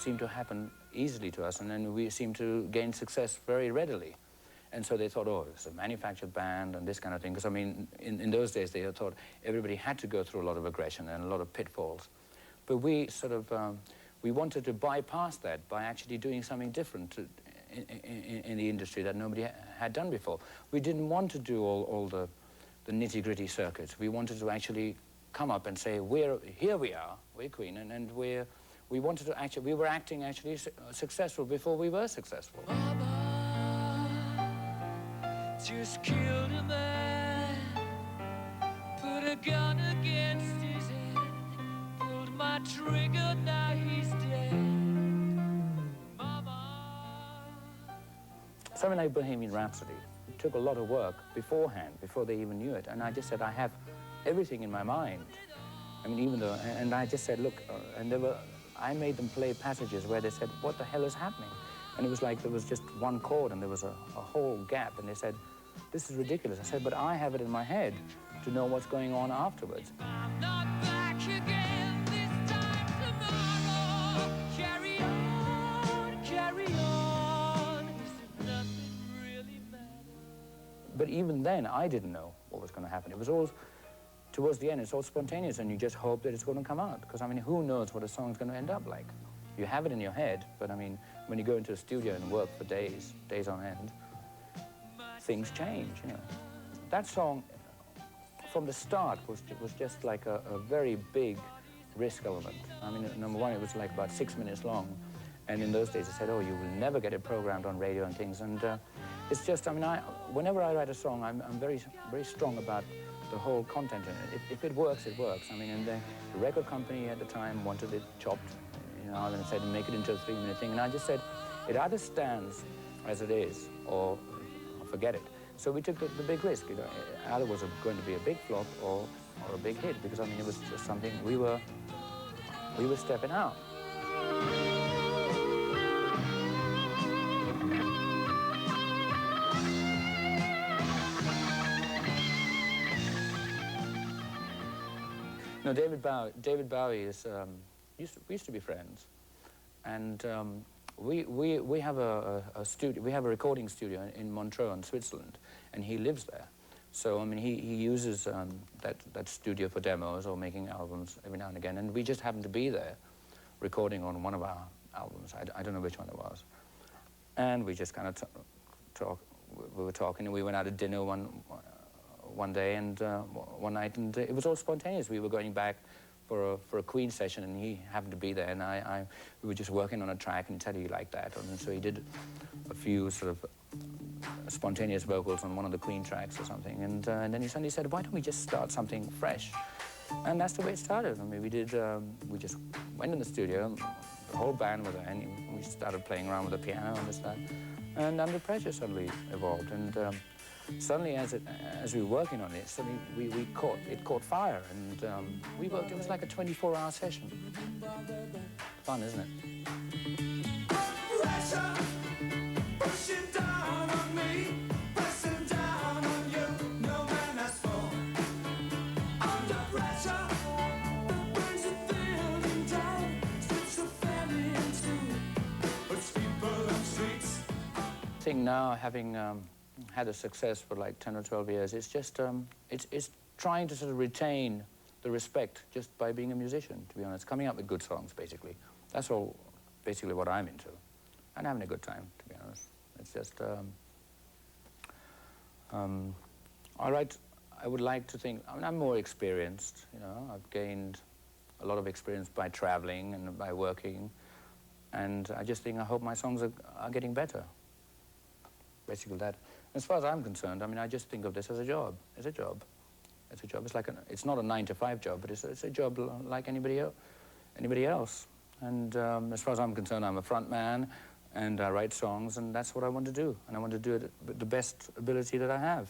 seemed to happen easily to us, and then we seemed to gain success very readily. And so they thought, oh, it's a manufactured band and this kind of thing. Because, I mean, in those days, they thought everybody had to go through a lot of aggression and a lot of pitfalls. But we sort of, we wanted to bypass that by actually doing something different in the industry that nobody had done before. We didn't want to do all the nitty-gritty circuits. We wanted to actually come up and say, here we are, we're Queen, and we wanted to actually, we were acting actually successful before we were successful. Just killed a man, put a gun against his head, pulled my trigger, now he's dead. Mama. Something like Bohemian Rhapsody took a lot of work beforehand, before they even knew it, and I just said, I have everything in my mind. I mean, even though, and I just said, look, and I made them play passages where they said, what the hell is happening? And it was like there was just one chord and there was a whole gap, and they said, this is ridiculous. I said, but I have it in my head to know what's going on afterwards. I'm not back again this time tomorrow. Carry on, carry on. As if nothing really matters. But even then, I didn't know what was going to happen. It was all, towards the end, it's all spontaneous, and you just hope that it's going to come out. Because, I mean, who knows what a song's going to end up like? You have it in your head, but, I mean, when you go into a studio and work for days on end, things change, you know. That song, from the start, was just like a very big risk element. I mean, number one, it was like about 6 minutes long, and in those days, they said, oh, you will never get it programmed on radio and things, and it's just, I mean, whenever I write a song, I'm very, very strong about the whole content in it. If it works, it works. I mean, and the record company at the time wanted it chopped, you know, and said, make it into a 3-minute thing, and I just said, it either stands as it is, or forget it. So we took the big risk, you know. Either was going to be a big flop or a big hit, because, I mean, it was just something we were stepping out. No, David Bowie is, we used to be friends, and we have a studio, we have a recording studio in Montreux in Switzerland, and he lives there. So, I mean, he uses that studio for demos or making albums every now and again, and we just happened to be there recording on one of our albums. I don't know which one it was. And we just kind of we were talking, and we went out to dinner one day and one night, and it was all spontaneous. We were going back for a Queen session, and he happened to be there, and we were just working on a track, and he said he liked that, and so he did a few sort of spontaneous vocals on one of the Queen tracks or something, and then he suddenly said, why don't we just start something fresh? And that's the way it started. I mean, we just went in the studio, the whole band was there, and we started playing around with the piano and this, that, and Under Pressure suddenly evolved, and suddenly, as we were working on it, suddenly it caught fire, and we worked. It was like a 24-hour session. Fun, isn't it? Pressure, pushing down on me, pressing down on you. No man has fallen under pressure. That brings a feeling down, strips the family in two, puts people on streets. I think now, having had a success for like 10 or 12 years, it's just, it's trying to sort of retain the respect just by being a musician, to be honest. Coming up with good songs, basically. That's all, basically what I'm into. And having a good time, to be honest. It's just, I would like to think, I mean, I'm more experienced, you know. I've gained a lot of experience by traveling and by working. And I just think, I hope my songs are getting better. Basically that. As far as I'm concerned, I mean, I just think of this as a job. It's a job. It's a job. It's like it's not a 9-to-5 job, but it's a job like anybody else. And as far as I'm concerned, I'm a front man, and I write songs, and that's what I want to do. And I want to do it with the best ability that I have.